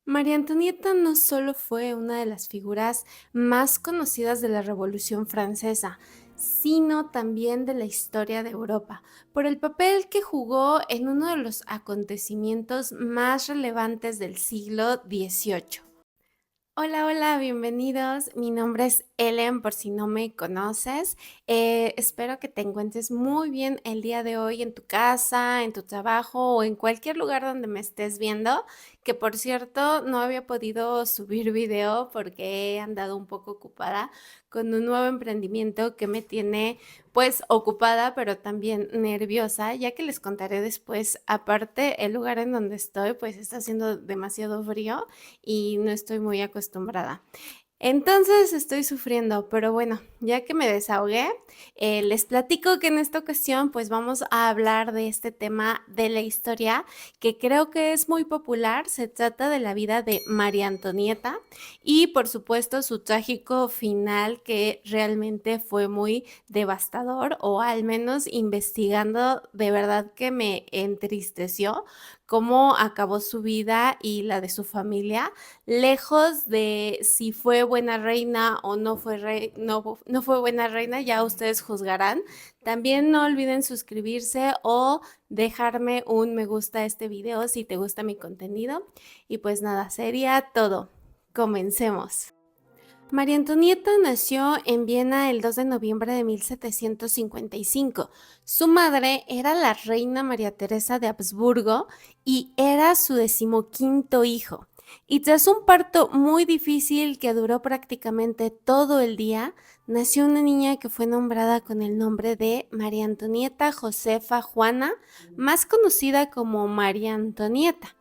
María Antonieta no solo fue una de las figuras más conocidas de la Revolución Francesa, sino también de la historia de Europa, por el papel que jugó en uno de los acontecimientos más relevantes del siglo XVIII. Hola, hola, bienvenidos. Mi nombre es Ellen, por si no me conoces. Espero que te encuentres muy bien el día de hoy en tu casa, en tu trabajo o en cualquier lugar donde me estés viendo. Que por cierto, no había podido subir video porque he andado un poco ocupada con un nuevo emprendimiento que me tiene pues ocupada, pero también nerviosa, ya que les contaré después. Aparte, el lugar en donde estoy pues está haciendo demasiado frío y no estoy muy acostumbrada. Entonces estoy sufriendo, pero bueno, ya que me desahogué, les platico que en esta ocasión pues vamos a hablar de este tema de la historia que creo que es muy popular. Se trata de la vida de María Antonieta y por supuesto su trágico final que realmente fue muy devastador o al menos investigando de verdad que me entristeció cómo acabó su vida y la de su familia lejos de si fue buena reina o no fue, no fue buena reina, ya ustedes juzgarán. También no olviden suscribirse o dejarme un me gusta a este video si te gusta mi contenido. Y pues nada, sería todo. Comencemos. María Antonieta nació en Viena el 2 de noviembre de 1755. Su madre era la reina María Teresa de Habsburgo y era su decimoquinto hijo. Y tras un parto muy difícil que duró prácticamente todo el día, nació una niña que fue nombrada con el nombre de María Antonieta Josefa Juana, más conocida como María Antonieta.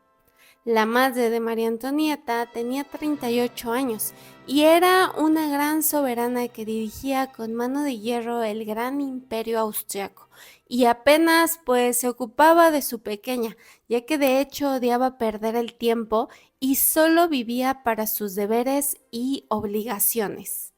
La madre de María Antonieta tenía 38 años y era una gran soberana que dirigía con mano de hierro el gran imperio austriaco y apenas pues se ocupaba de su pequeña, ya que de hecho odiaba perder el tiempo y solo vivía para sus deberes y obligaciones.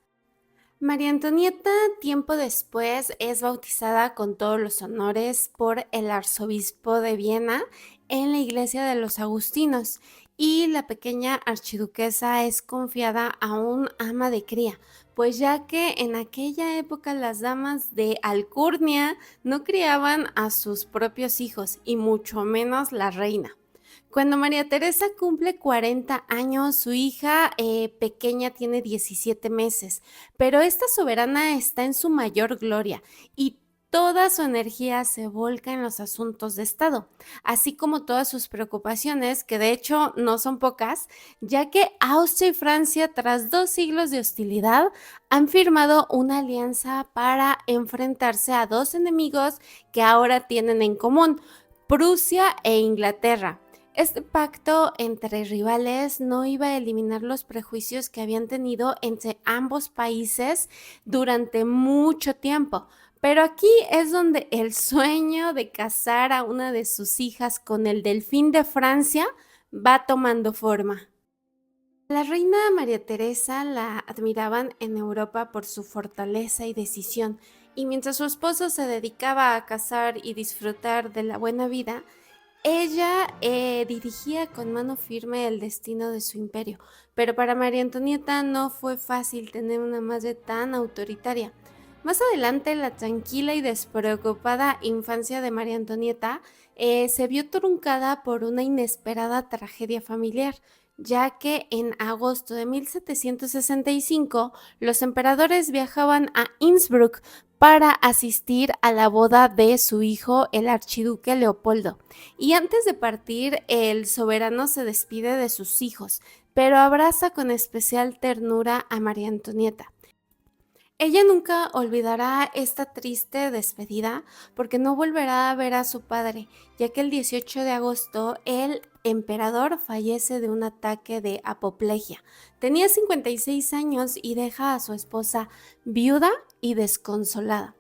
María Antonieta, tiempo después, es bautizada con todos los honores por el arzobispo de Viena en la iglesia de los agustinos y la pequeña archiduquesa es confiada a un ama de cría, pues ya que en aquella época las damas de alcurnia no criaban a sus propios hijos y mucho menos la reina. Cuando María Teresa cumple 40 años, su hija pequeña tiene 17 meses, pero esta soberana está en su mayor gloria y toda su energía se volca en los asuntos de Estado, así como todas sus preocupaciones, que de hecho no son pocas, ya que Austria y Francia, tras 2 siglos de hostilidad, han firmado una alianza para enfrentarse a dos enemigos que ahora tienen en común, Prusia e Inglaterra. Este pacto entre rivales no iba a eliminar los prejuicios que habían tenido entre ambos países durante mucho tiempo, pero aquí es donde el sueño de casar a una de sus hijas con el delfín de Francia va tomando forma. La reina María Teresa la admiraban en Europa por su fortaleza y decisión, y mientras su esposo se dedicaba a cazar y disfrutar de la buena vida, ella dirigía con mano firme el destino de su imperio, pero para María Antonieta no fue fácil tener una madre tan autoritaria. Más adelante, la tranquila y despreocupada infancia de María Antonieta se vio truncada por una inesperada tragedia familiar, ya que en agosto de 1765 los emperadores viajaban a Innsbruck para asistir a la boda de su hijo, el archiduque Leopoldo. Y antes de partir, el soberano se despide de sus hijos, pero abraza con especial ternura a María Antonieta. Ella nunca olvidará esta triste despedida porque no volverá a ver a su padre, ya que el 18 de agosto el emperador fallece de un ataque de apoplejía. Tenía 56 años y deja a su esposa viuda y desconsolada.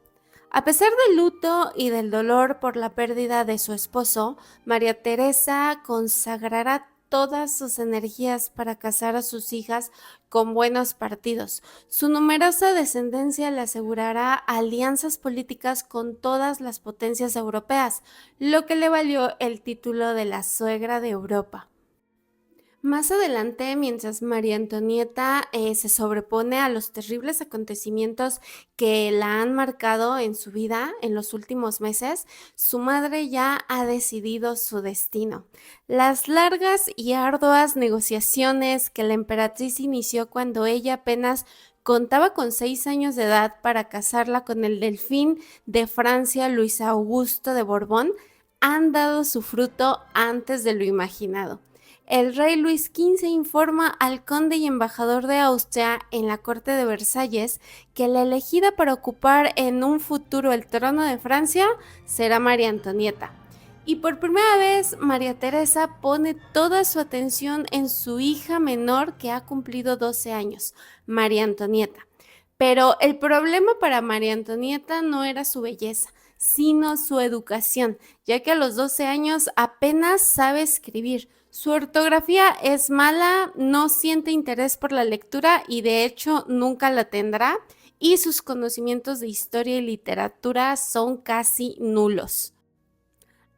A pesar del luto y del dolor por la pérdida de su esposo, María Teresa consagrará todas sus energías para casar a sus hijas con buenos partidos. Su numerosa descendencia le asegurará alianzas políticas con todas las potencias europeas, lo que le valió el título de la suegra de Europa. Más adelante, mientras María Antonieta se sobrepone a los terribles acontecimientos que la han marcado en su vida en los últimos meses, su madre ya ha decidido su destino. Las largas y arduas negociaciones que la emperatriz inició cuando ella apenas contaba con 6 años de edad para casarla con el delfín de Francia Luis Augusto de Borbón han dado su fruto antes de lo imaginado. El rey Luis XV informa al conde y embajador de Austria en la corte de Versalles que la elegida para ocupar en un futuro el trono de Francia será María Antonieta. Y por primera vez, María Teresa pone toda su atención en su hija menor que ha cumplido 12 años, María Antonieta. Pero el problema para María Antonieta no era su belleza, sino su educación, ya que a los 12 años apenas sabe escribir. Su ortografía es mala, no siente interés por la lectura y de hecho nunca la tendrá, y sus conocimientos de historia y literatura son casi nulos.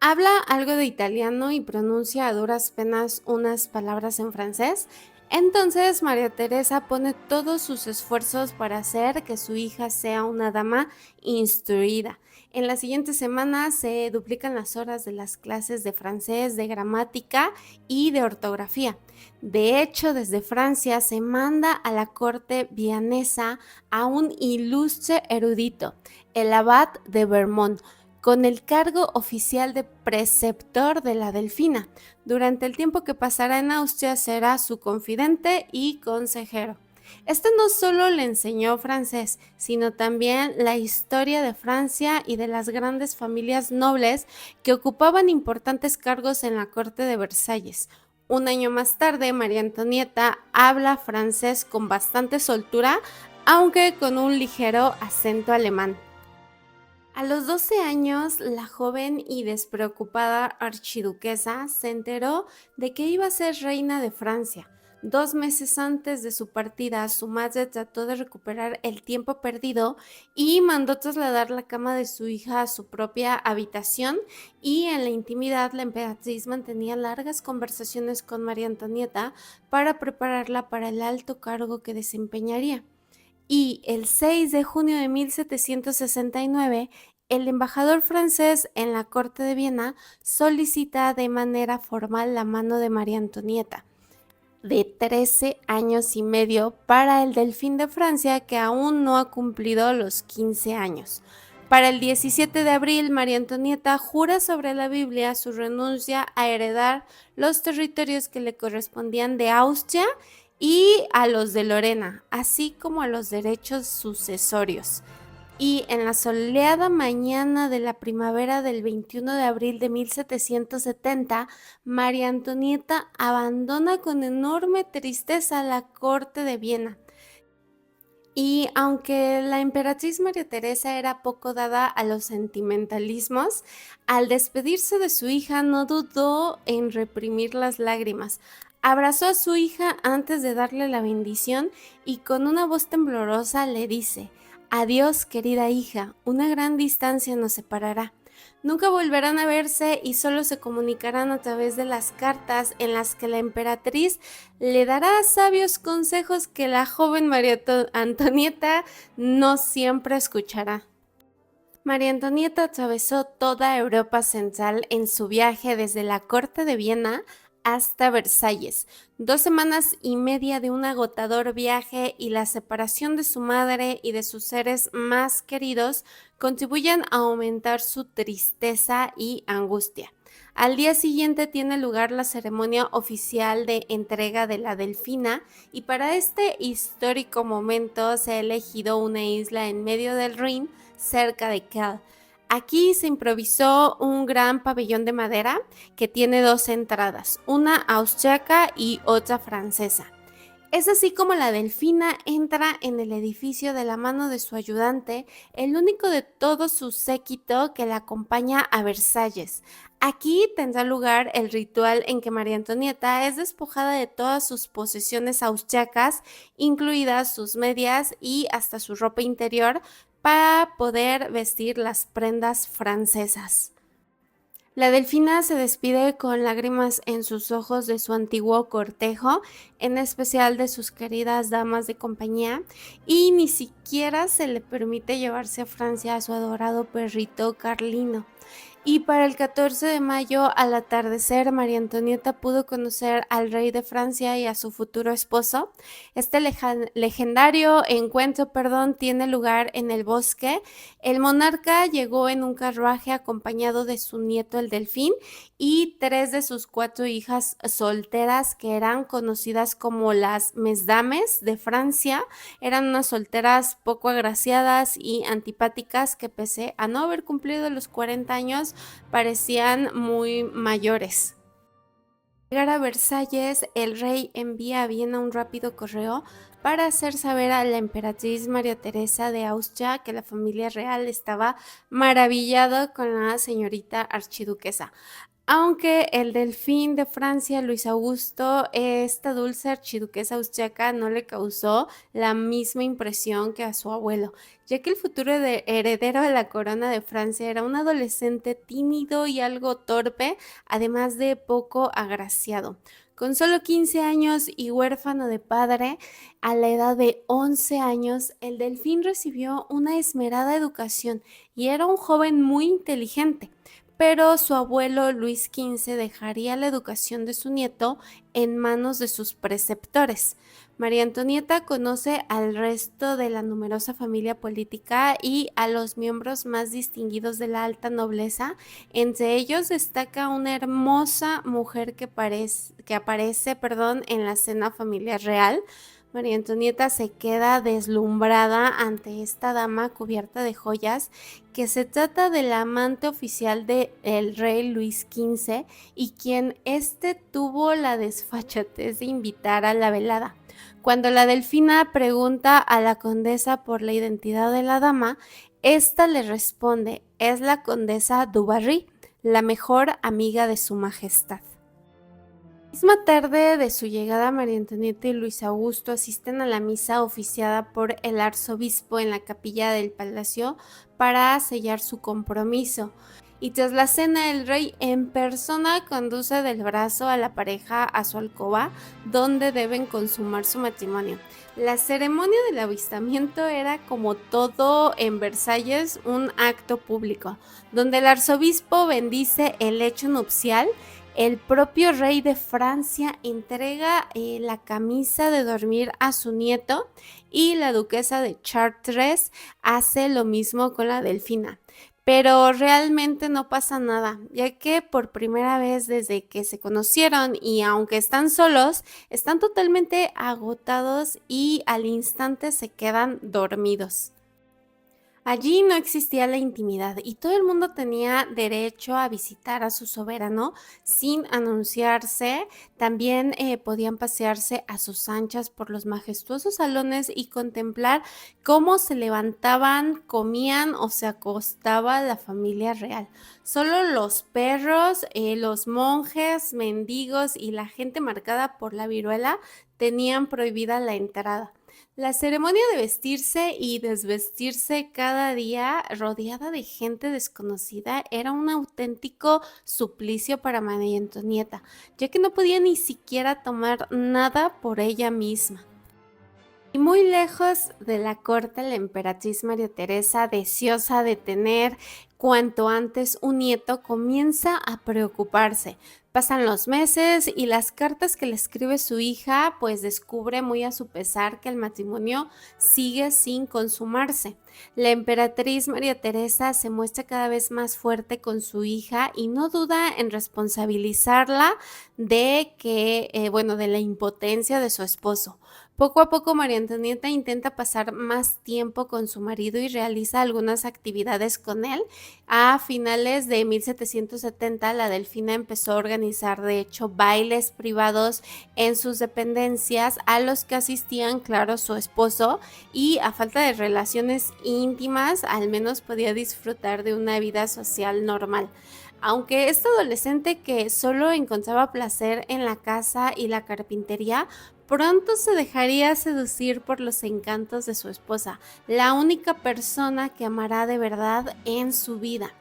Habla algo de italiano y pronuncia a duras penas unas palabras en francés. Entonces María Teresa pone todos sus esfuerzos para hacer que su hija sea una dama instruida. En las siguientes semanas se duplican las horas de las clases de francés, de gramática y de ortografía. De hecho, desde Francia se manda a la corte vianesa a un ilustre erudito, el abad de Vermont, con el cargo oficial de preceptor de la Delfina. Durante el tiempo que pasará en Austria será su confidente y consejero. Este no solo le enseñó francés, sino también la historia de Francia y de las grandes familias nobles que ocupaban importantes cargos en la corte de Versalles. Un año más tarde, María Antonieta habla francés con bastante soltura, aunque con un ligero acento alemán. A los 12 años, la joven y despreocupada archiduquesa se enteró de que iba a ser reina de Francia. 2 meses antes de su partida, su madre trató de recuperar el tiempo perdido y mandó trasladar la cama de su hija a su propia habitación, y en la intimidad la emperatriz mantenía largas conversaciones con María Antonieta para prepararla para el alto cargo que desempeñaría. Y el 6 de junio de 1769, el embajador francés en la corte de Viena solicita de manera formal la mano de María Antonieta, de 13 años y medio, para el delfín de Francia que aún no ha cumplido los 15 años. Para el 17 de abril, María Antonieta jura sobre la Biblia su renuncia a heredar los territorios que le correspondían de Austria y a los de Lorena, así como a los derechos sucesorios. Y en la soleada mañana de la primavera del 21 de abril de 1770, María Antonieta abandona con enorme tristeza la corte de Viena. Y aunque la emperatriz María Teresa era poco dada a los sentimentalismos, al despedirse de su hija no dudó en reprimir las lágrimas. Abrazó a su hija antes de darle la bendición y con una voz temblorosa le dice: «Adiós, querida hija, una gran distancia nos separará. Nunca volverán a verse y solo se comunicarán a través de las cartas en las que la emperatriz le dará sabios consejos que la joven María Antonieta no siempre escuchará». María Antonieta atravesó toda Europa Central en su viaje desde la corte de Viena hasta Versalles. 2 semanas y media de un agotador viaje y la separación de su madre y de sus seres más queridos contribuyen a aumentar su tristeza y angustia. Al día siguiente tiene lugar la ceremonia oficial de entrega de la Delfina, y para este histórico momento se ha elegido una isla en medio del Rin, cerca de Kiel. Aquí se improvisó un gran pabellón de madera que tiene 2 entradas, una austriaca y otra francesa. Es así como la Delfina entra en el edificio de la mano de su ayudante, el único de todo su séquito que la acompaña a Versalles. Aquí tendrá lugar el ritual en que María Antonieta es despojada de todas sus posesiones austriacas, incluidas sus medias y hasta su ropa interior, para poder vestir las prendas francesas. La delfina se despide con lágrimas en sus ojos de su antiguo cortejo, en especial de sus queridas damas de compañía, y ni siquiera se le permite llevarse a Francia a su adorado perrito Carlino. Y para el 14 de mayo, al atardecer, María Antonieta pudo conocer al rey de Francia y a su futuro esposo. Este legendario encuentro, tiene lugar en el bosque. El monarca llegó en un carruaje acompañado de su nieto el delfín y tres de sus cuatro hijas solteras que eran conocidas como las mesdames de Francia. Eran unas solteras poco agraciadas y antipáticas que pese a no haber cumplido los 40 años, parecían muy mayores. Al llegar a Versalles, el rey envía a Viena un rápido correo para hacer saber a la emperatriz María Teresa de Austria que la familia real estaba maravillada con la señorita archiduquesa. Aunque el delfín de Francia, Luis Augusto, esta dulce archiduquesa austriaca no le causó la misma impresión que a su abuelo, ya que el futuro heredero de la corona de Francia era un adolescente tímido y algo torpe, además de poco agraciado. Con solo 15 años y huérfano de padre, a la edad de 11 años, el delfín recibió una esmerada educación y era un joven muy inteligente, pero su abuelo Luis XV dejaría la educación de su nieto en manos de sus preceptores. María Antonieta conoce al resto de la numerosa familia política y a los miembros más distinguidos de la alta nobleza. Entre ellos destaca una hermosa mujer que aparece en la cena familiar real. María Antonieta se queda deslumbrada ante esta dama cubierta de joyas, que se trata del amante oficial del rey Luis XV y quien tuvo la desfachatez de invitar a la velada. Cuando la delfina pregunta a la condesa por la identidad de la dama, esta le responde: es la condesa Dubarry, la mejor amiga de su majestad. Misma tarde de su llegada, María Antonieta y Luis Augusto asisten a la misa oficiada por el arzobispo en la capilla del palacio para sellar su compromiso. Y tras la cena, el rey en persona conduce del brazo a la pareja a su alcoba, donde deben consumar su matrimonio. La ceremonia del avistamiento era, como todo en Versalles, un acto público, donde el arzobispo bendice el hecho nupcial. El propio rey de Francia entrega la camisa de dormir a su nieto y la duquesa de Chartres hace lo mismo con la delfina. Pero realmente no pasa nada, ya que por primera vez desde que se conocieron y aunque están solos, están totalmente agotados y al instante se quedan dormidos. Allí no existía la intimidad y todo el mundo tenía derecho a visitar a su soberano sin anunciarse. También podían pasearse a sus anchas por los majestuosos salones y contemplar cómo se levantaban, comían o se acostaba la familia real. Solo los perros, los monjes, mendigos y la gente marcada por la viruela tenían prohibida la entrada. La ceremonia de vestirse y desvestirse cada día rodeada de gente desconocida era un auténtico suplicio para María Antonieta, ya que no podía ni siquiera tomar nada por ella misma. Y muy lejos de la corte, la emperatriz María Teresa, deseosa de tener cuanto antes un nieto, comienza a preocuparse. Pasan los meses y las cartas que le escribe su hija, pues descubre muy a su pesar que el matrimonio sigue sin consumarse. La emperatriz María Teresa se muestra cada vez más fuerte con su hija y no duda en responsabilizarla de la impotencia de su esposo. Poco a poco, María Antonieta intenta pasar más tiempo con su marido y realiza algunas actividades con él. A finales de 1770, la delfina empezó a organizar, de hecho, bailes privados en sus dependencias a los que asistían, claro, su esposo, y a falta de relaciones íntimas, al menos podía disfrutar de una vida social normal. Aunque este adolescente que solo encontraba placer en la casa y la carpintería, pronto se dejaría seducir por los encantos de su esposa, la única persona que amará de verdad en su vida.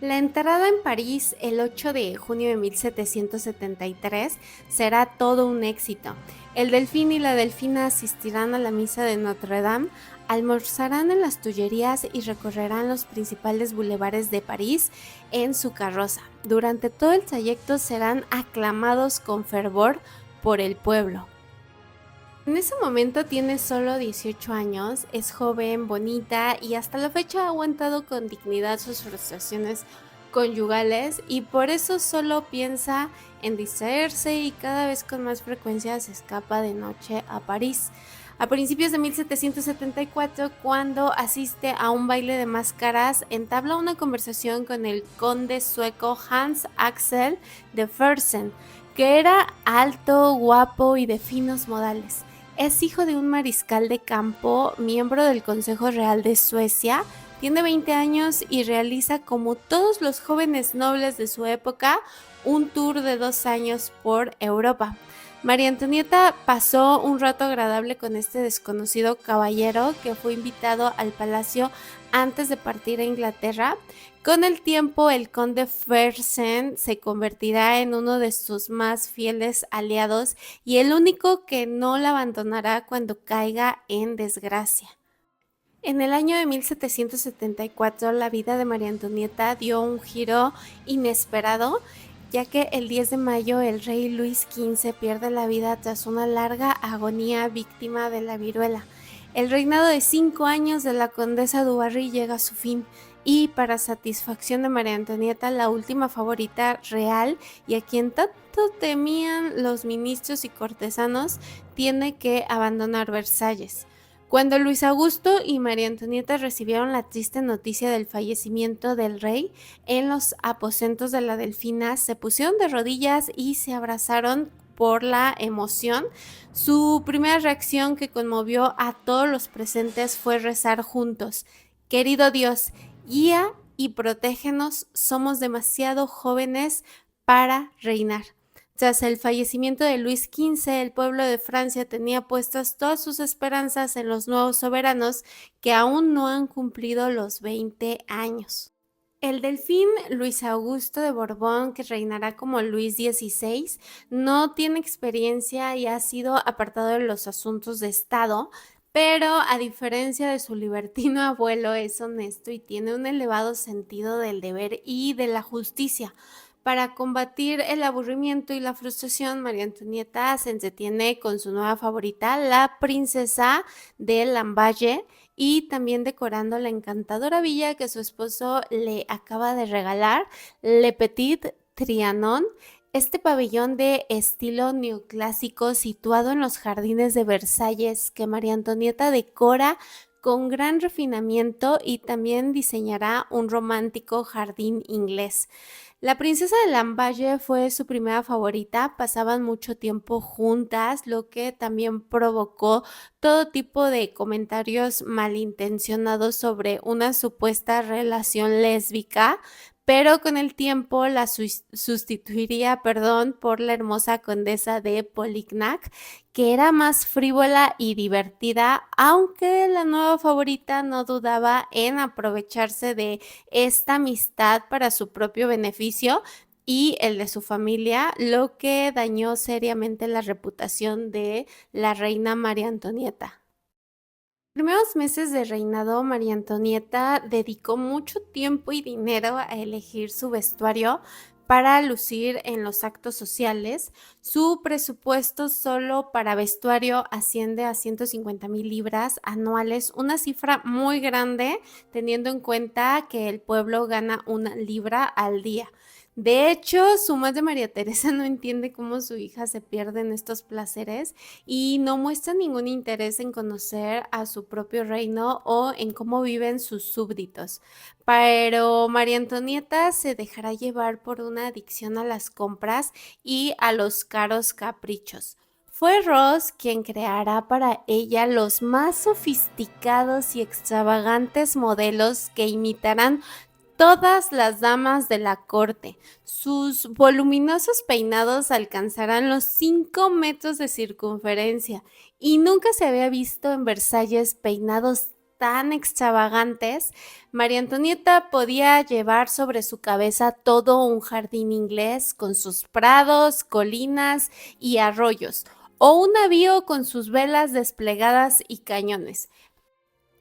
La entrada en París el 8 de junio de 1773 será todo un éxito. El delfín y la delfina asistirán a la misa de Notre Dame, almorzarán en las Tullerías y recorrerán los principales bulevares de París en su carroza. Durante todo el trayecto serán aclamados con fervor por el pueblo. En ese momento tiene solo 18 años, es joven, bonita y hasta la fecha ha aguantado con dignidad sus frustraciones conyugales y por eso solo piensa en distraerse y cada vez con más frecuencia se escapa de noche a París. A principios de 1774, cuando asiste a un baile de máscaras, entabla una conversación con el conde sueco Hans Axel de Fersen, que era alto, guapo y de finos modales. Es hijo de un mariscal de campo, miembro del Consejo Real de Suecia, tiene 20 años y realiza, como todos los jóvenes nobles de su época, un tour de 2 años por Europa. María Antonieta pasó un rato agradable con este desconocido caballero que fue invitado al palacio antes de partir a Inglaterra. Con el tiempo, el conde Fersen se convertirá en uno de sus más fieles aliados y el único que no la abandonará cuando caiga en desgracia. En el año de 1774, la vida de María Antonieta dio un giro inesperado, ya que el 10 de mayo el rey Luis XV pierde la vida tras una larga agonía víctima de la viruela. El reinado de 5 años de la condesa Dubarry llega a su fin y, para satisfacción de María Antonieta, la última favorita real y a quien tanto temían los ministros y cortesanos, tiene que abandonar Versalles. Cuando Luis Augusto y María Antonieta recibieron la triste noticia del fallecimiento del rey, en los aposentos de la Delfina se pusieron de rodillas y se abrazaron por la emoción. Su primera reacción, que conmovió a todos los presentes, fue rezar juntos: Querido Dios, guía y protégenos, somos demasiado jóvenes para reinar. Tras el fallecimiento de Luis XV, el pueblo de Francia tenía puestas todas sus esperanzas en los nuevos soberanos que aún no han cumplido los 20 años. El delfín Luis Augusto de Borbón, que reinará como Luis XVI, no tiene experiencia y ha sido apartado de los asuntos de Estado, pero a diferencia de su libertino abuelo es honesto y tiene un elevado sentido del deber y de la justicia. Para combatir el aburrimiento y la frustración, María Antonieta se entretiene con su nueva favorita, la princesa de Lamballe, y también decorando la encantadora villa que su esposo le acaba de regalar, Le Petit Trianon. Este pabellón de estilo neoclásico situado en los jardines de Versalles, que María Antonieta decora con gran refinamiento y también diseñará un romántico jardín inglés. La princesa de Lamballe fue su primera favorita, pasaban mucho tiempo juntas, lo que también provocó todo tipo de comentarios malintencionados sobre una supuesta relación lésbica, pero con el tiempo la sustituiría, por la hermosa condesa de Polignac, que era más frívola y divertida, aunque la nueva favorita no dudaba en aprovecharse de esta amistad para su propio beneficio y el de su familia, lo que dañó seriamente la reputación de la reina María Antonieta. Primeros meses de reinado, María Antonieta dedicó mucho tiempo y dinero a elegir su vestuario para lucir en los actos sociales. Su presupuesto solo para vestuario asciende a 150,000 libras anuales, una cifra muy grande teniendo en cuenta que el pueblo gana 1 libra al día. De hecho, su madre María Teresa no entiende cómo su hija se pierde en estos placeres y no muestra ningún interés en conocer a su propio reino o en cómo viven sus súbditos. Pero María Antonieta se dejará llevar por una adicción a las compras y a los caros caprichos. Fue Ross quien creará para ella los más sofisticados y extravagantes modelos que imitarán todas las damas de la corte. Sus voluminosos peinados alcanzarán los 5 metros de circunferencia y nunca se había visto en Versalles peinados tan extravagantes, María Antonieta podía llevar sobre su cabeza todo un jardín inglés con sus prados, colinas y arroyos, o un navío con sus velas desplegadas y cañones.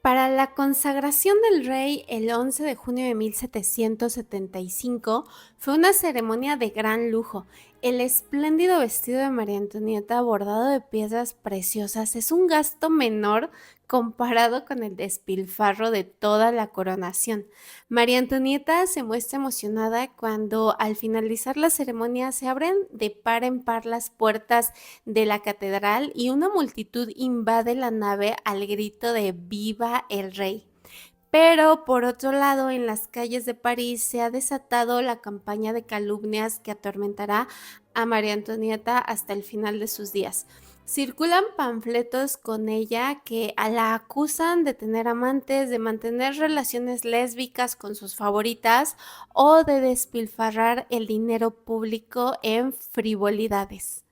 Para la consagración del rey el 11 de junio de 1775 fue una ceremonia de gran lujo. El espléndido vestido de María Antonieta bordado de piedras preciosas es un gasto menor comparado con el despilfarro de toda la coronación. María Antonieta se muestra emocionada cuando al finalizar la ceremonia se abren de par en par las puertas de la catedral y una multitud invade la nave al grito de ¡Viva el Rey! Pero por otro lado, en las calles de París se ha desatado la campaña de calumnias que atormentará a María Antonieta hasta el final de sus días. Circulan panfletos con ella que la acusan de tener amantes, de mantener relaciones lésbicas con sus favoritas o de despilfarrar el dinero público en frivolidades.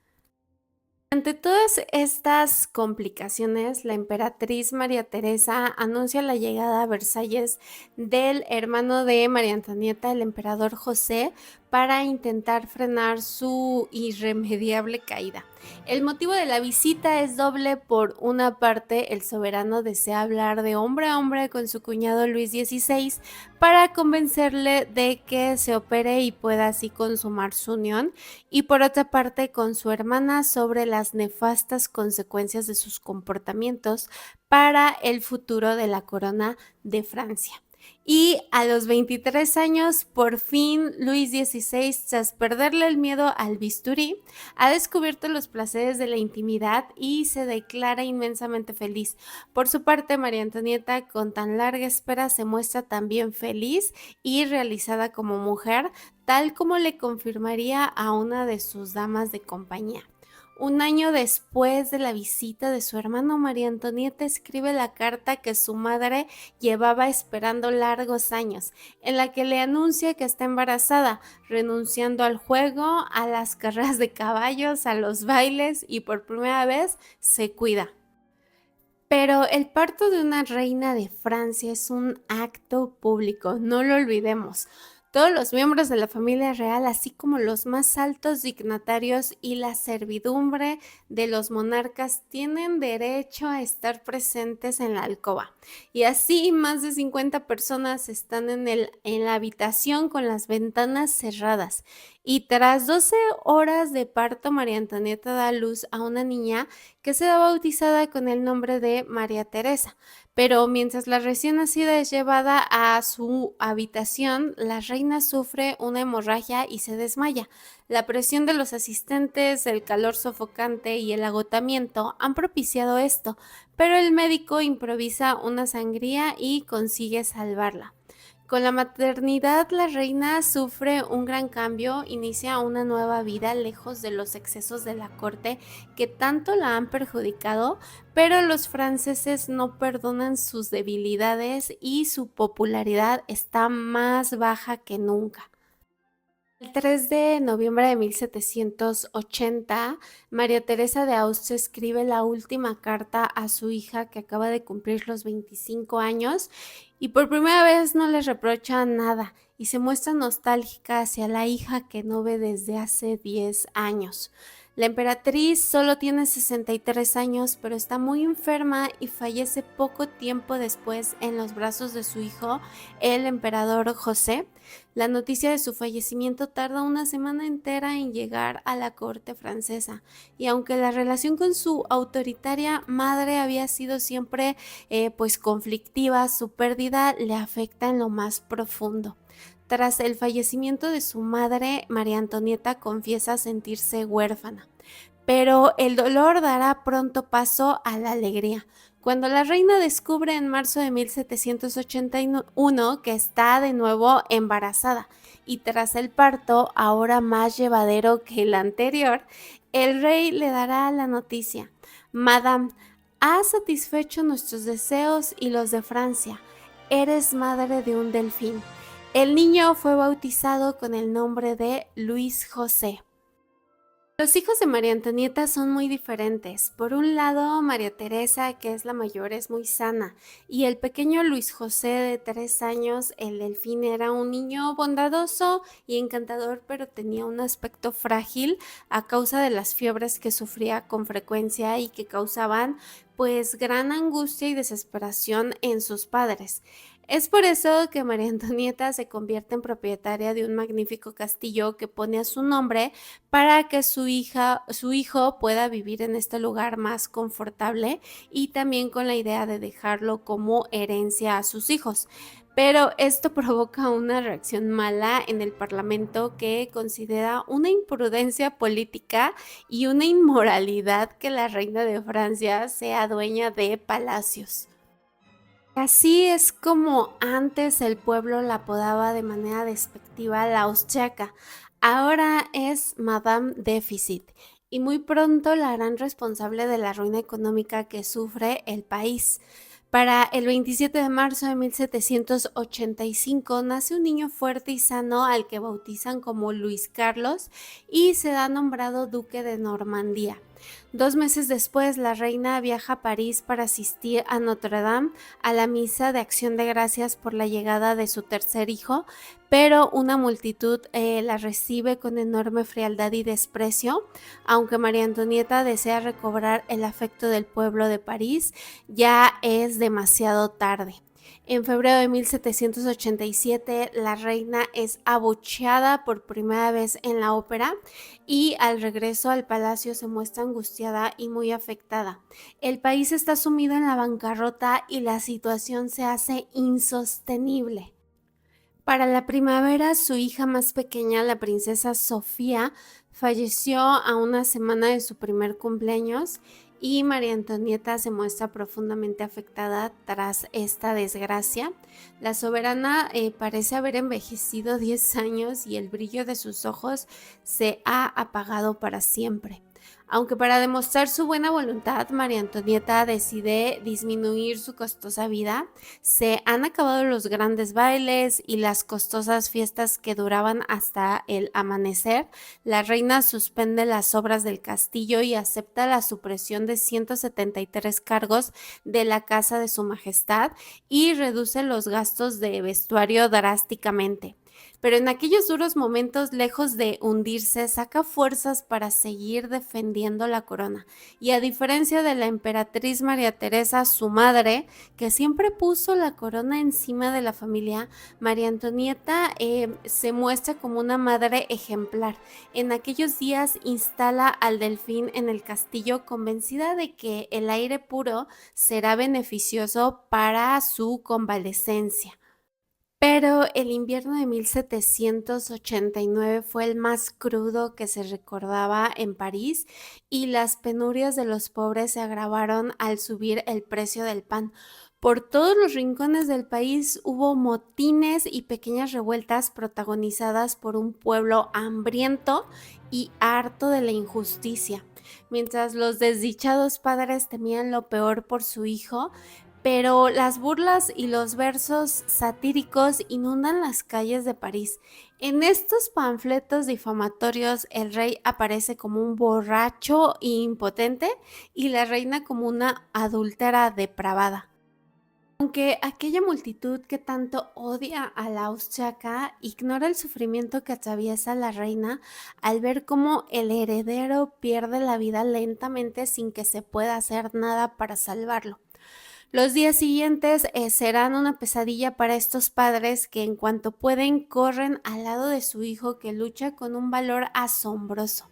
Ante todas estas complicaciones, la emperatriz María Teresa anuncia la llegada a Versalles del hermano de María Antonieta, el emperador José, para intentar frenar su irremediable caída. El motivo de la visita es doble. Por una parte, el soberano desea hablar de hombre a hombre con su cuñado Luis XVI para convencerle de que se opere y pueda así consumar su unión, y por otra parte con su hermana sobre las nefastas consecuencias de sus comportamientos para el futuro de la corona de Francia. Y a los 23 años, por fin, Luis XVI, tras perderle el miedo al bisturí, ha descubierto los placeres de la intimidad y se declara inmensamente feliz. Por su parte, María Antonieta, con tan larga espera, se muestra también feliz y realizada como mujer, tal como le confirmaría a una de sus damas de compañía. Un año después de la visita de su hermano, María Antonieta escribe la carta que su madre llevaba esperando largos años, en la que le anuncia que está embarazada, renunciando al juego, a las carreras de caballos, a los bailes, y por primera vez se cuida. Pero el parto de una reina de Francia es un acto público, no lo olvidemos. Todos los miembros de la familia real, así como los más altos dignatarios y la servidumbre de los monarcas, tienen derecho a estar presentes en la alcoba. Y así más de 50 personas están en la habitación con las ventanas cerradas. Y tras 12 horas de parto, María Antonieta da a luz a una niña que será bautizada con el nombre de María Teresa. Pero mientras la recién nacida es llevada a su habitación, la reina sufre una hemorragia y se desmaya. La presión de los asistentes, el calor sofocante y el agotamiento han propiciado esto, pero el médico improvisa una sangría y consigue salvarla. Con la maternidad, la reina sufre un gran cambio, inicia una nueva vida lejos de los excesos de la corte que tanto la han perjudicado, pero los franceses no perdonan sus debilidades y su popularidad está más baja que nunca. El 3 de noviembre de 1780, María Teresa de Austria escribe la última carta a su hija que acaba de cumplir los 25 años y por primera vez no le reprocha nada y se muestra nostálgica hacia la hija que no ve desde hace 10 años. La emperatriz solo tiene 63 años, pero está muy enferma y fallece poco tiempo después en los brazos de su hijo, el emperador José. La noticia de su fallecimiento tarda una semana entera en llegar a la corte francesa, y aunque la relación con su autoritaria madre había sido siempre pues conflictiva, su pérdida le afecta en lo más profundo. Tras el fallecimiento de su madre, María Antonieta confiesa sentirse huérfana, pero el dolor dará pronto paso a la alegría. Cuando la reina descubre en marzo de 1781 que está de nuevo embarazada y tras el parto, ahora más llevadero que el anterior, el rey le dará la noticia: Madame, has satisfecho nuestros deseos y los de Francia. Eres madre de un delfín. El niño fue bautizado con el nombre de Luis José. Los hijos de María Antonieta son muy diferentes. Por un lado, María Teresa, que es la mayor, es muy sana, y el pequeño Luis José de 3 años, el delfín, era un niño bondadoso y encantador, pero tenía un aspecto frágil a causa de las fiebres que sufría con frecuencia y que causaban pues gran angustia y desesperación en sus padres. Es por eso que María Antonieta se convierte en propietaria de un magnífico castillo que pone a su nombre para que su hijo pueda vivir en este lugar más confortable y también con la idea de dejarlo como herencia a sus hijos. Pero esto provoca una reacción mala en el Parlamento que considera una imprudencia política y una inmoralidad que la reina de Francia sea dueña de palacios. Así es como antes el pueblo la apodaba de manera despectiva la austriaca. Ahora es Madame Déficit y muy pronto la harán responsable de la ruina económica que sufre el país. Para el 27 de marzo de 1785 nace un niño fuerte y sano al que bautizan como Luis Carlos y se da nombrado duque de Normandía. 2 meses después, la reina viaja a París para asistir a Notre Dame a la misa de acción de gracias por la llegada de su tercer hijo, pero una multitud la recibe con enorme frialdad y desprecio. Aunque María Antonieta desea recobrar el afecto del pueblo de París, ya es demasiado tarde. En febrero de 1787, la reina es abucheada por primera vez en la ópera y al regreso al palacio se muestra angustiada y muy afectada. El país está sumido en la bancarrota y la situación se hace insostenible. Para la primavera, su hija más pequeña, la princesa Sofía, falleció a una semana de su primer cumpleaños y María Antonieta se muestra profundamente afectada tras esta desgracia. La soberana parece haber envejecido 10 años y el brillo de sus ojos se ha apagado para siempre. Aunque para demostrar su buena voluntad, María Antonieta decide disminuir su costosa vida. Se han acabado los grandes bailes y las costosas fiestas que duraban hasta el amanecer. La reina suspende las obras del castillo y acepta la supresión de 173 cargos de la casa de su majestad y reduce los gastos de vestuario drásticamente. Pero en aquellos duros momentos, lejos de hundirse, saca fuerzas para seguir defendiendo la corona. Y a diferencia de la emperatriz María Teresa, su madre, que siempre puso la corona encima de la familia, María Antonieta se muestra como una madre ejemplar. En aquellos días instala al delfín en el castillo, convencida de que el aire puro será beneficioso para su convalecencia. Pero el invierno de 1789 fue el más crudo que se recordaba en París y las penurias de los pobres se agravaron al subir el precio del pan. Por todos los rincones del país hubo motines y pequeñas revueltas protagonizadas por un pueblo hambriento y harto de la injusticia. Mientras los desdichados padres temían lo peor por su hijo, pero las burlas y los versos satíricos inundan las calles de París. En estos panfletos difamatorios, el rey aparece como un borracho e impotente y la reina como una adúltera depravada. Aunque aquella multitud que tanto odia a la austriaca ignora el sufrimiento que atraviesa la reina al ver cómo el heredero pierde la vida lentamente sin que se pueda hacer nada para salvarlo. Los días siguientes serán una pesadilla para estos padres que en cuanto pueden corren al lado de su hijo que lucha con un valor asombroso.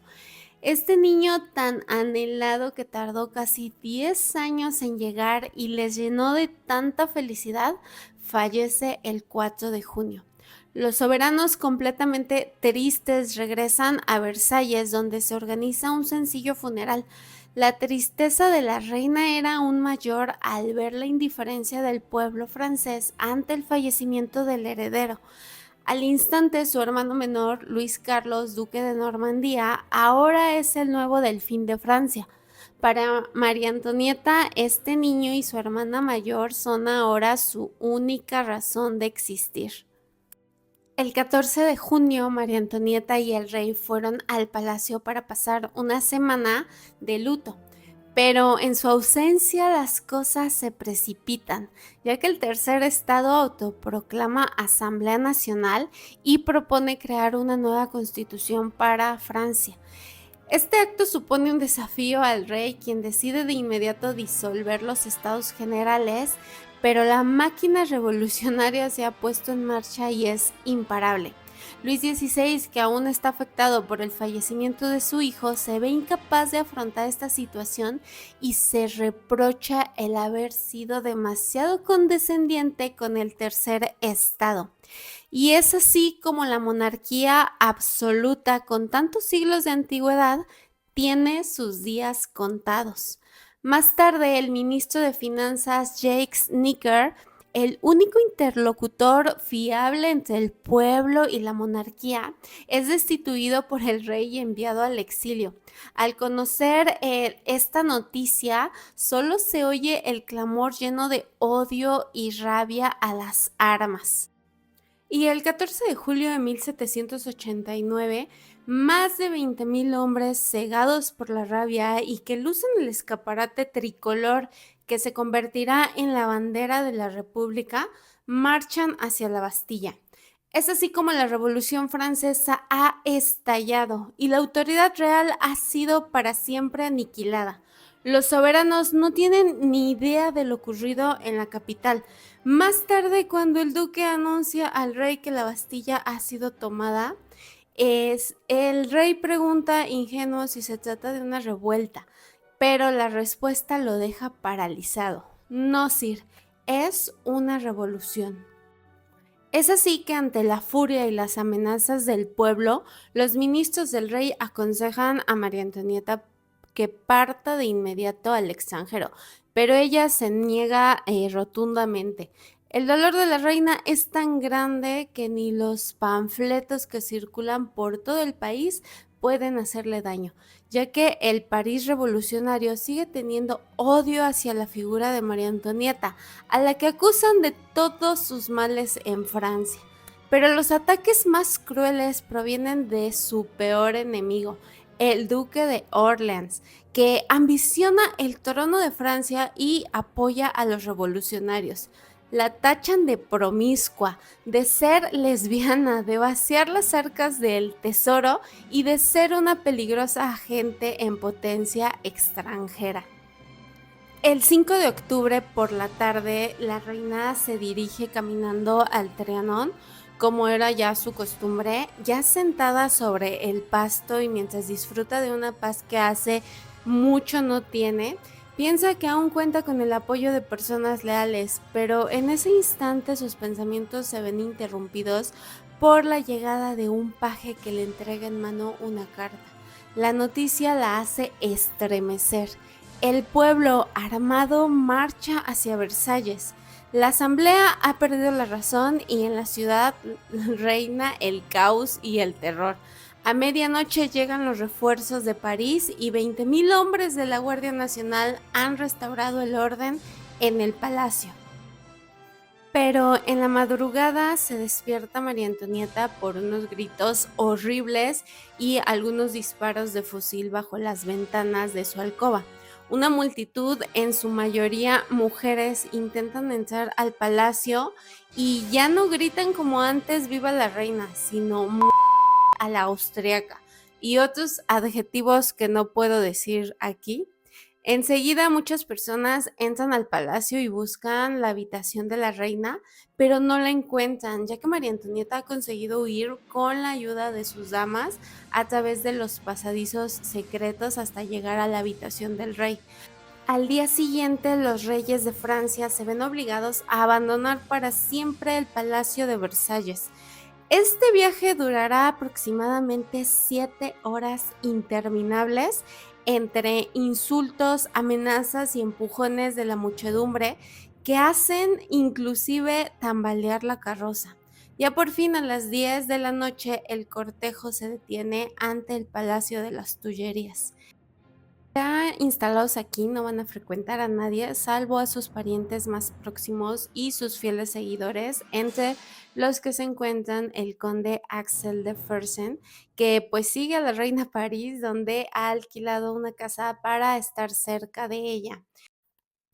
Este niño tan anhelado que tardó casi 10 años en llegar y les llenó de tanta felicidad, fallece el 4 de junio. Los soberanos completamente tristes regresan a Versalles, donde se organiza un sencillo funeral. La tristeza de la reina era aún mayor al ver la indiferencia del pueblo francés ante el fallecimiento del heredero. Al instante, su hermano menor, Luis Carlos, duque de Normandía, ahora es el nuevo delfín de Francia. Para María Antonieta, este niño y su hermana mayor son ahora su única razón de existir. El 14 de junio, María Antonieta y el rey fueron al palacio para pasar una semana de luto. Pero en su ausencia las cosas se precipitan, ya que el tercer estado autoproclama Asamblea Nacional y propone crear una nueva constitución para Francia. Este acto supone un desafío al rey, quien decide de inmediato disolver los estados generales, pero la máquina revolucionaria se ha puesto en marcha y es imparable. Luis XVI, que aún está afectado por el fallecimiento de su hijo, se ve incapaz de afrontar esta situación y se reprocha el haber sido demasiado condescendiente con el tercer estado. Y es así como la monarquía absoluta, con tantos siglos de antigüedad, tiene sus días contados. Más tarde, el ministro de Finanzas Jacques Necker, el único interlocutor fiable entre el pueblo y la monarquía, es destituido por el rey y enviado al exilio. Al conocer esta noticia, solo se oye el clamor lleno de odio y rabia a las armas. Y el 14 de julio de 1789, más de 20,000 hombres cegados por la rabia y que lucen el escaparate tricolor que se convertirá en la bandera de la República, marchan hacia la Bastilla. Es así como la Revolución Francesa ha estallado y la autoridad real ha sido para siempre aniquilada. Los soberanos no tienen ni idea de lo ocurrido en la capital. Más tarde, cuando el duque anuncia al rey que la Bastilla ha sido tomada, el rey pregunta ingenuo si se trata de una revuelta, pero la respuesta lo deja paralizado. No, sir, es una revolución. Es así que ante la furia y las amenazas del pueblo, los ministros del rey aconsejan a María Antonieta que parta de inmediato al extranjero, pero ella se niega rotundamente. El dolor de la reina es tan grande que ni los panfletos que circulan por todo el país pueden hacerle daño, ya que el París revolucionario sigue teniendo odio hacia la figura de María Antonieta, a la que acusan de todos sus males en Francia. Pero los ataques más crueles provienen de su peor enemigo, el duque de Orleans, que ambiciona el trono de Francia y apoya a los revolucionarios. La tachan de promiscua, de ser lesbiana, de vaciar las arcas del tesoro y de ser una peligrosa agente en potencia extranjera. El 5 de octubre por la tarde, la reina se dirige caminando al Trianon, como era ya su costumbre, ya sentada sobre el pasto y mientras disfruta de una paz que hace mucho no tiene, piensa que aún cuenta con el apoyo de personas leales, pero en ese instante sus pensamientos se ven interrumpidos por la llegada de un paje que le entrega en mano una carta. La noticia la hace estremecer. El pueblo armado marcha hacia Versalles. La asamblea ha perdido la razón y en la ciudad reina el caos y el terror. A medianoche llegan los refuerzos de París y 20,000 hombres de la Guardia Nacional han restaurado el orden en el palacio. Pero en la madrugada se despierta María Antonieta por unos gritos horribles y algunos disparos de fusil bajo las ventanas de su alcoba. Una multitud, en su mayoría mujeres, intentan entrar al palacio y ya no gritan como antes "Viva la reina", sino a la austriaca y otros adjetivos que no puedo decir aquí. Enseguida muchas personas entran al palacio y buscan la habitación de la reina, pero no la encuentran, ya que María Antonieta ha conseguido huir con la ayuda de sus damas a través de los pasadizos secretos hasta llegar a la habitación del rey. Al día siguiente, los reyes de Francia se ven obligados a abandonar para siempre el Palacio de Versalles. Este viaje durará aproximadamente 7 horas interminables entre insultos, amenazas y empujones de la muchedumbre que hacen inclusive tambalear la carroza. Ya por fin a las 10 de la noche el cortejo se detiene ante el Palacio de las Tullerías. Ya instalados aquí no van a frecuentar a nadie, salvo a sus parientes más próximos y sus fieles seguidores, entre los que se encuentran el conde Axel de Fersen, que pues sigue a la reina París, donde ha alquilado una casa para estar cerca de ella.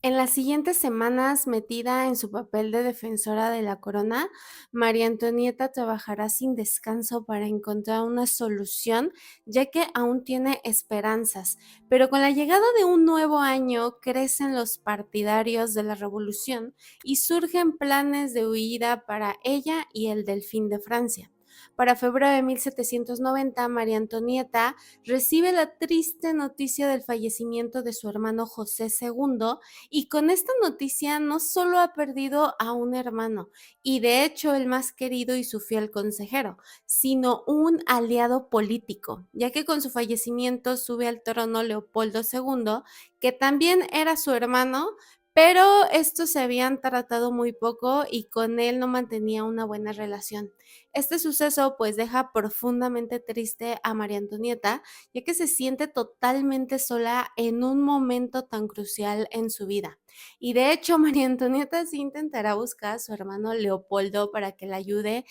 En las siguientes semanas, metida en su papel de defensora de la corona, María Antonieta trabajará sin descanso para encontrar una solución, ya que aún tiene esperanzas. Pero con la llegada de un nuevo año, crecen los partidarios de la revolución y surgen planes de huida para ella y el delfín de Francia. Para febrero de 1790, María Antonieta recibe la triste noticia del fallecimiento de su hermano José II, y con esta noticia no solo ha perdido a un hermano, y de hecho el más querido y su fiel consejero, sino un aliado político, ya que con su fallecimiento sube al trono Leopoldo II, que también era su hermano, pero estos se habían tratado muy poco y con él no mantenía una buena relación. Este suceso pues deja profundamente triste a María Antonieta, ya que se siente totalmente sola en un momento tan crucial en su vida. Y de hecho, María Antonieta sí intentará buscar a su hermano Leopoldo para que la ayude,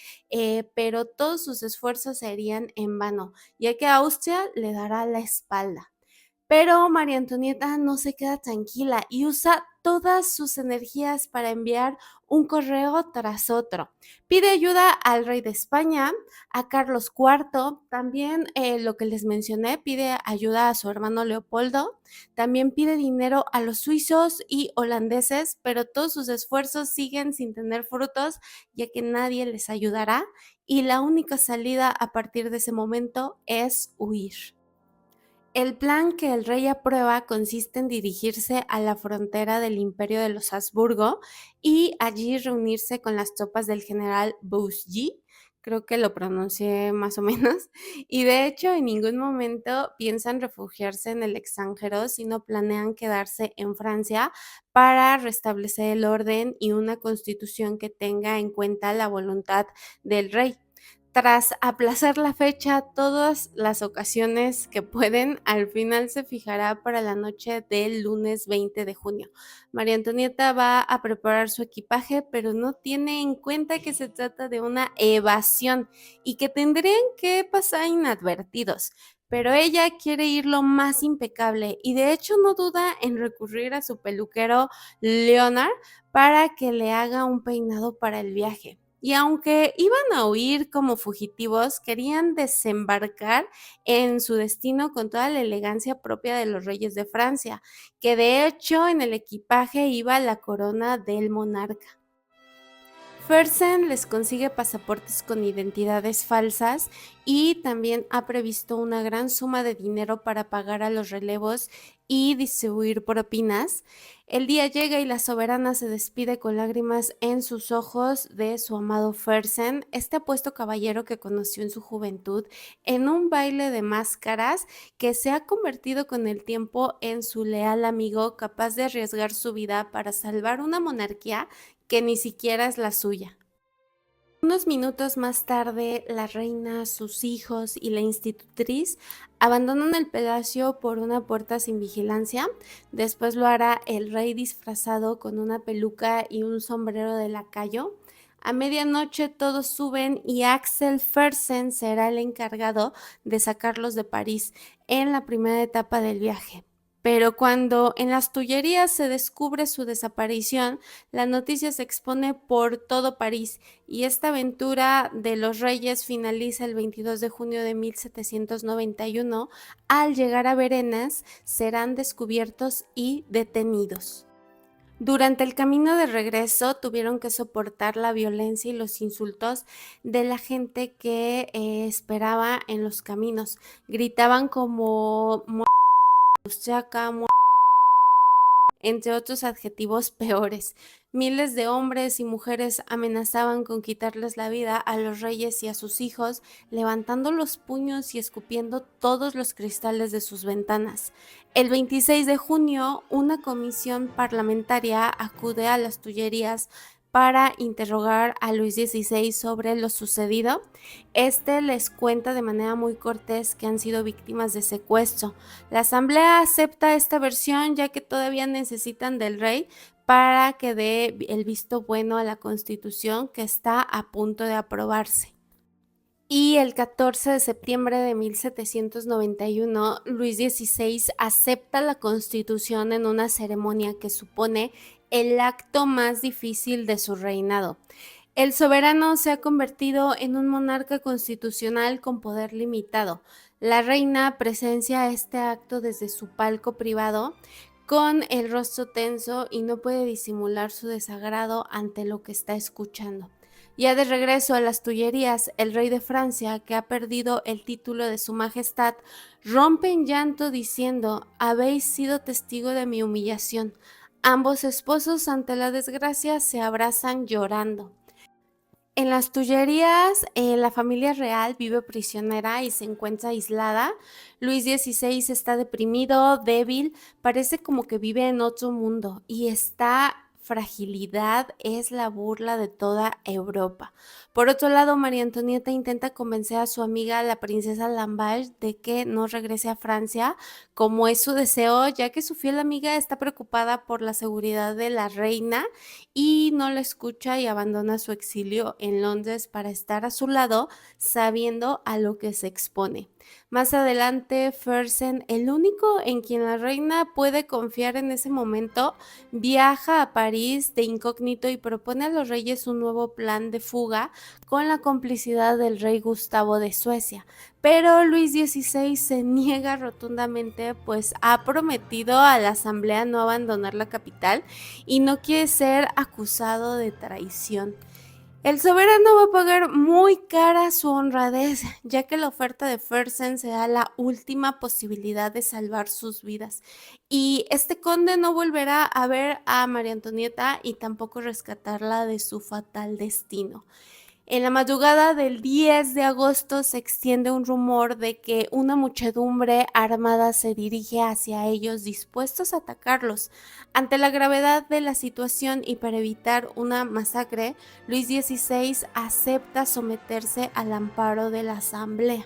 pero todos sus esfuerzos serían en vano, ya que Austria le dará la espalda. Pero María Antonieta no se queda tranquila y usa todas sus energías para enviar un correo tras otro. Pide ayuda al rey de España, a Carlos IV, también lo que les mencioné, pide ayuda a su hermano Leopoldo, también pide dinero a los suizos y holandeses, pero todos sus esfuerzos siguen sin tener frutos, ya que nadie les ayudará y la única salida a partir de ese momento es huir. El plan que el rey aprueba consiste en dirigirse a la frontera del Imperio de los Habsburgo y allí reunirse con las tropas del general Bousgy, creo que lo pronuncié más o menos, y de hecho en ningún momento piensan refugiarse en el extranjero, sino planean quedarse en Francia para restablecer el orden y una constitución que tenga en cuenta la voluntad del rey. Tras aplazar la fecha todas las ocasiones que pueden, al final se fijará para la noche del lunes 20 de junio. María Antonieta va a preparar su equipaje, pero no tiene en cuenta que se trata de una evasión y que tendrían que pasar inadvertidos. Pero ella quiere ir lo más impecable y de hecho no duda en recurrir a su peluquero Leonard para que le haga un peinado para el viaje. Y aunque iban a huir como fugitivos, querían desembarcar en su destino con toda la elegancia propia de los reyes de Francia, que de hecho en el equipaje iba la corona del monarca. Fersen les consigue pasaportes con identidades falsas y también ha previsto una gran suma de dinero para pagar a los relevos y distribuir propinas. El día llega y la soberana se despide con lágrimas en sus ojos de su amado Fersen, este apuesto caballero que conoció en su juventud en un baile de máscaras, que se ha convertido con el tiempo en su leal amigo, capaz de arriesgar su vida para salvar una monarquía que ni siquiera es la suya. Unos minutos más tarde, la reina, sus hijos y la institutriz abandonan el palacio por una puerta sin vigilancia. Después lo hará el rey disfrazado con una peluca y un sombrero de lacayo. A medianoche todos suben y Axel Fersen será el encargado de sacarlos de París en la primera etapa del viaje. Pero cuando en las Tullerías se descubre su desaparición, la noticia se expone por todo París y esta aventura de los reyes finaliza el 22 de junio de 1791. Al llegar a Berenas, serán descubiertos y detenidos. Durante el camino de regreso tuvieron que soportar la violencia y los insultos de la gente que esperaba en los caminos. Gritaban como austriaca, entre otros adjetivos peores. Miles de hombres y mujeres amenazaban con quitarles la vida a los reyes y a sus hijos, levantando los puños y escupiendo todos los cristales de sus ventanas. El 26 de junio, una comisión parlamentaria acude a las Tullerías para interrogar a Luis XVI sobre lo sucedido. Este les cuenta de manera muy cortés que han sido víctimas de secuestro. La asamblea acepta esta versión ya que todavía necesitan del rey para que dé el visto bueno a la constitución que está a punto de aprobarse. Y el 14 de septiembre de 1791, Luis XVI acepta la Constitución en una ceremonia que supone el acto más difícil de su reinado. El soberano se ha convertido en un monarca constitucional con poder limitado. La reina presencia este acto desde su palco privado con el rostro tenso y no puede disimular su desagrado ante lo que está escuchando. Ya de regreso a las Tullerías, el rey de Francia, que ha perdido el título de su majestad, rompe en llanto diciendo: «Habéis sido testigo de mi humillación». Ambos esposos, ante la desgracia, se abrazan llorando. En las Tullerías, la familia real vive prisionera y se encuentra aislada. Luis XVI está deprimido, débil, parece como que vive en otro mundo y esta fragilidad es la burla de toda Europa. Por otro lado, María Antonieta intenta convencer a su amiga, la princesa Lamballe, de que no regrese a Francia, como es su deseo, ya que su fiel amiga está preocupada por la seguridad de la reina y no la escucha y abandona su exilio en Londres para estar a su lado, sabiendo a lo que se expone. Más adelante, Fersen, el único en quien la reina puede confiar en ese momento, viaja a París de incógnito y propone a los reyes un nuevo plan de fuga con la complicidad del rey Gustavo de Suecia. Pero Luis XVI se niega rotundamente, pues ha prometido a la asamblea no abandonar la capital y no quiere ser acusado de traición. El soberano va a pagar muy cara su honradez, ya que la oferta de Fersen será la última posibilidad de salvar sus vidas. Y este conde no volverá a ver a María Antonieta y tampoco rescatarla de su fatal destino. En la madrugada del 10 de agosto se extiende un rumor de que una muchedumbre armada se dirige hacia ellos dispuestos a atacarlos. Ante la gravedad de la situación y para evitar una masacre, Luis XVI acepta someterse al amparo de la asamblea.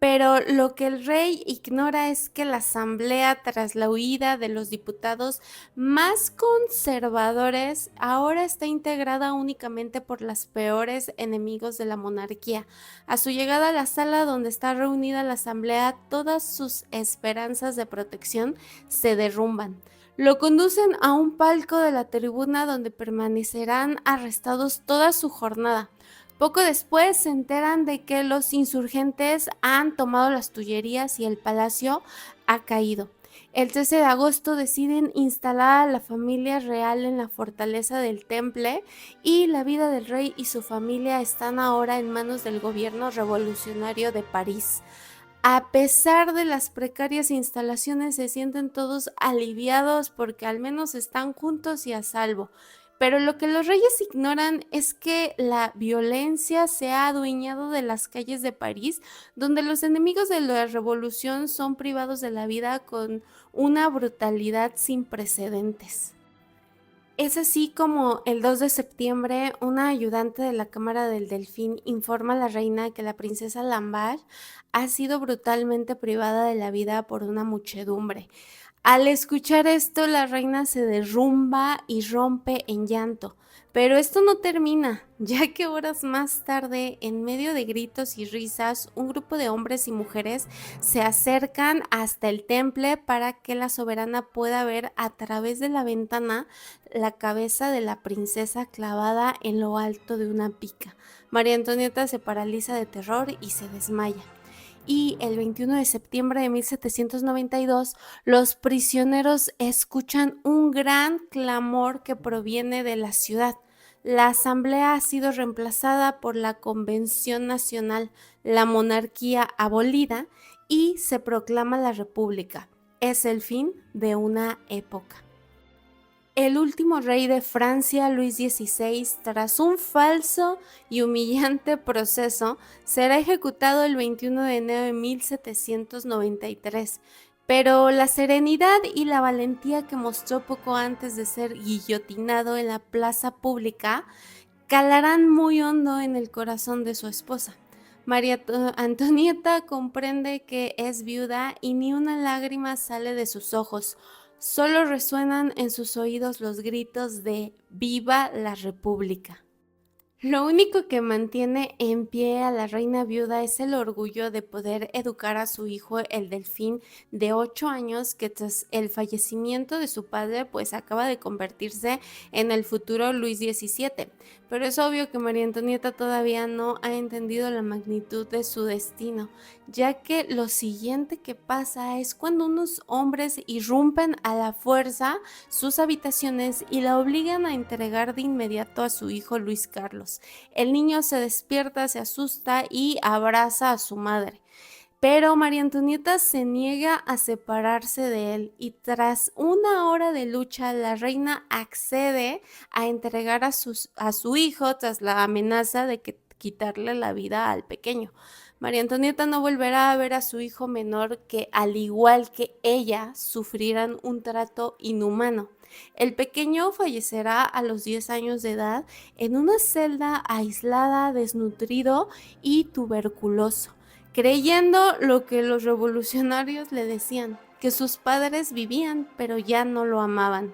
Pero lo que el rey ignora es que la asamblea, tras la huida de los diputados más conservadores, ahora está integrada únicamente por los peores enemigos de la monarquía. A su llegada a la sala donde está reunida la asamblea, todas sus esperanzas de protección se derrumban. Lo conducen a un palco de la tribuna donde permanecerán arrestados toda su jornada. Poco después se enteran de que los insurgentes han tomado las Tullerías y el palacio ha caído. El 13 de agosto deciden instalar a la familia real en la fortaleza del Temple y la vida del rey y su familia están ahora en manos del gobierno revolucionario de París. A pesar de las precarias instalaciones, se sienten todos aliviados porque al menos están juntos y a salvo. Pero lo que los reyes ignoran es que la violencia se ha adueñado de las calles de París, donde los enemigos de la revolución son privados de la vida con una brutalidad sin precedentes. Es así como el 2 de septiembre, una ayudante de la Cámara del Delfín informa a la reina que la princesa Lamballe ha sido brutalmente privada de la vida por una muchedumbre. Al escuchar esto, la reina se derrumba y rompe en llanto. Pero esto no termina, ya que horas más tarde, en medio de gritos y risas, un grupo de hombres y mujeres se acercan hasta el temple para que la soberana pueda ver a través de la ventana la cabeza de la princesa clavada en lo alto de una pica. María Antonieta se paraliza de terror y se desmaya. Y el 21 de septiembre de 1792, los prisioneros escuchan un gran clamor que proviene de la ciudad. La asamblea ha sido reemplazada por la Convención Nacional, la monarquía abolida y se proclama la república. Es el fin de una época. El último rey de Francia, Luis XVI, tras un falso y humillante proceso, será ejecutado el 21 de enero de 1793. pero la serenidad y la valentía que mostró poco antes de ser guillotinado en la plaza pública calarán muy hondo en el corazón de su esposa. Antonieta comprende que es viuda y ni una lágrima sale de sus ojos, solo resuenan en sus oídos los gritos de ¡Viva la República! Lo único que mantiene en pie a la reina viuda es el orgullo de poder educar a su hijo, el Delfín, de 8 años, que tras el fallecimiento de su padre, pues acaba de convertirse en el futuro Luis XVII. Pero es obvio que María Antonieta todavía no ha entendido la magnitud de su destino, ya que lo siguiente que pasa es cuando unos hombres irrumpen a la fuerza sus habitaciones y la obligan a entregar de inmediato a su hijo Luis Carlos. El niño se despierta, se asusta y abraza a su madre. Pero María Antonieta se niega a separarse de él y tras una hora de lucha la reina accede a entregar a su hijo tras la amenaza de quitarle la vida al pequeño. María Antonieta no volverá a ver a su hijo menor que, al igual que ella, sufrirán un trato inhumano. El pequeño fallecerá a los 10 años de edad en una celda aislada, desnutrido y tuberculoso, creyendo lo que los revolucionarios le decían, que sus padres vivían pero ya no lo amaban.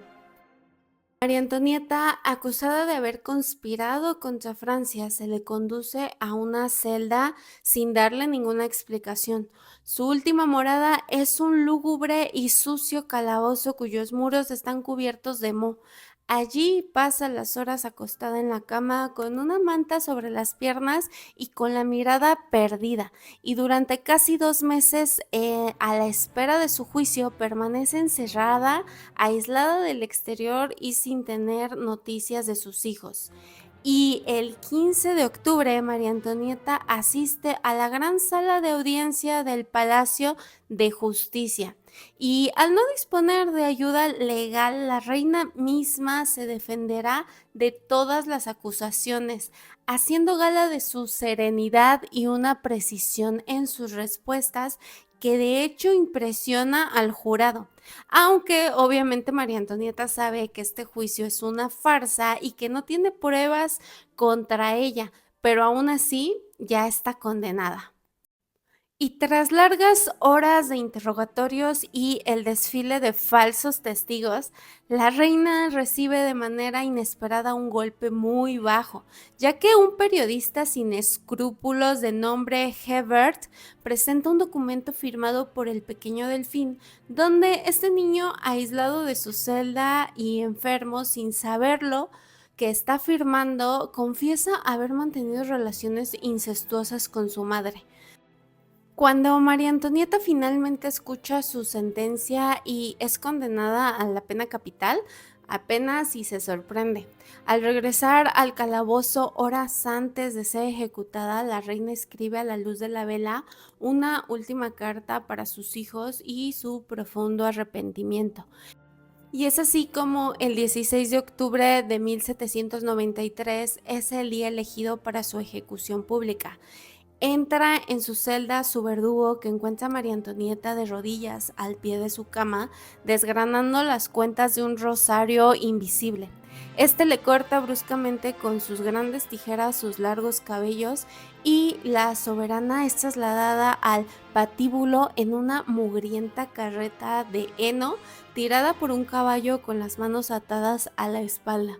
María Antonieta, acusada de haber conspirado contra Francia, se le conduce a una celda sin darle ninguna explicación. Su última morada es un lúgubre y sucio calabozo cuyos muros están cubiertos de moho. Allí pasa las horas acostada en la cama con una manta sobre las piernas y con la mirada perdida. Y durante casi 2 meses, a la espera de su juicio, permanece encerrada, aislada del exterior y sin tener noticias de sus hijos. Y el 15 de octubre, María Antonieta asiste a la gran sala de audiencia del Palacio de Justicia. Y al no disponer de ayuda legal, la reina misma se defenderá de todas las acusaciones, haciendo gala de su serenidad y una precisión en sus respuestas que de hecho impresiona al jurado. Aunque obviamente María Antonieta sabe que este juicio es una farsa y que no tiene pruebas contra ella, pero aún así ya está condenada. Y tras largas horas de interrogatorios y el desfile de falsos testigos, la reina recibe de manera inesperada un golpe muy bajo, ya que un periodista sin escrúpulos de nombre Hebert presenta un documento firmado por el pequeño Delfín, donde este niño, aislado de su celda y enfermo sin saberlo, que está firmando, confiesa haber mantenido relaciones incestuosas con su madre. Cuando María Antonieta finalmente escucha su sentencia y es condenada a la pena capital, apenas si se sorprende. Al regresar al calabozo horas antes de ser ejecutada, la reina escribe a la luz de la vela una última carta para sus hijos y su profundo arrepentimiento. Y es así como el 16 de octubre de 1793 es el día elegido para su ejecución pública. Entra en su celda su verdugo, que encuentra a María Antonieta de rodillas al pie de su cama, desgranando las cuentas de un rosario invisible. Este le corta bruscamente con sus grandes tijeras sus largos cabellos y la soberana es trasladada al patíbulo en una mugrienta carreta de heno tirada por un caballo con las manos atadas a la espalda.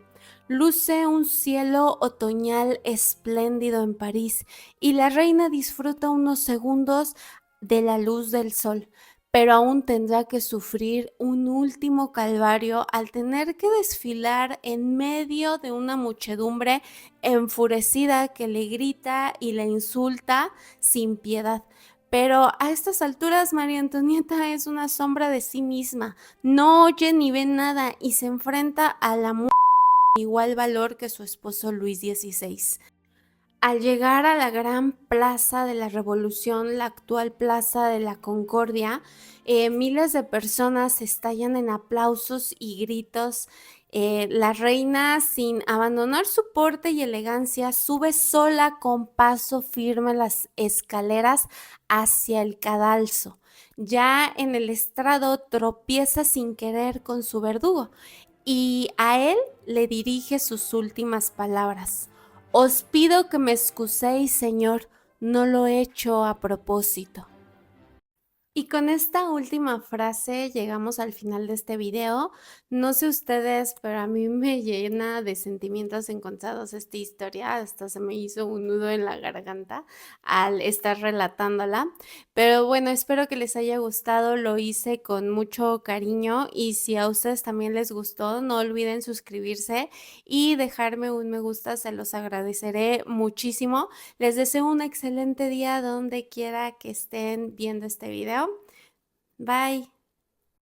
Luce un cielo otoñal espléndido en París y la reina disfruta unos segundos de la luz del sol, pero aún tendrá que sufrir un último calvario al tener que desfilar en medio de una muchedumbre enfurecida que le grita y le insulta sin piedad. Pero a estas alturas María Antonieta es una sombra de sí misma, no oye ni ve nada y se enfrenta a la muerte igual valor que su esposo Luis XVI. Al llegar a la gran plaza de la Revolución, la actual Plaza de la Concordia, miles de personas estallan en aplausos y gritos. La reina, sin abandonar su porte y elegancia, sube sola con paso firme las escaleras hacia el cadalso. Ya en el estrado tropieza sin querer con su verdugo y a él le dirige sus últimas palabras. Os pido que me excuséis, señor, no lo he hecho a propósito. Y con esta última frase llegamos al final de este video. No sé ustedes, pero a mí me llena de sentimientos encontrados esta historia. Hasta se me hizo un nudo en la garganta al estar relatándola. Pero bueno, espero que les haya gustado. Lo hice con mucho cariño y si a ustedes también les gustó, no olviden suscribirse y dejarme un me gusta. Se los agradeceré muchísimo. Les deseo un excelente día donde quiera que estén viendo este video. Bye.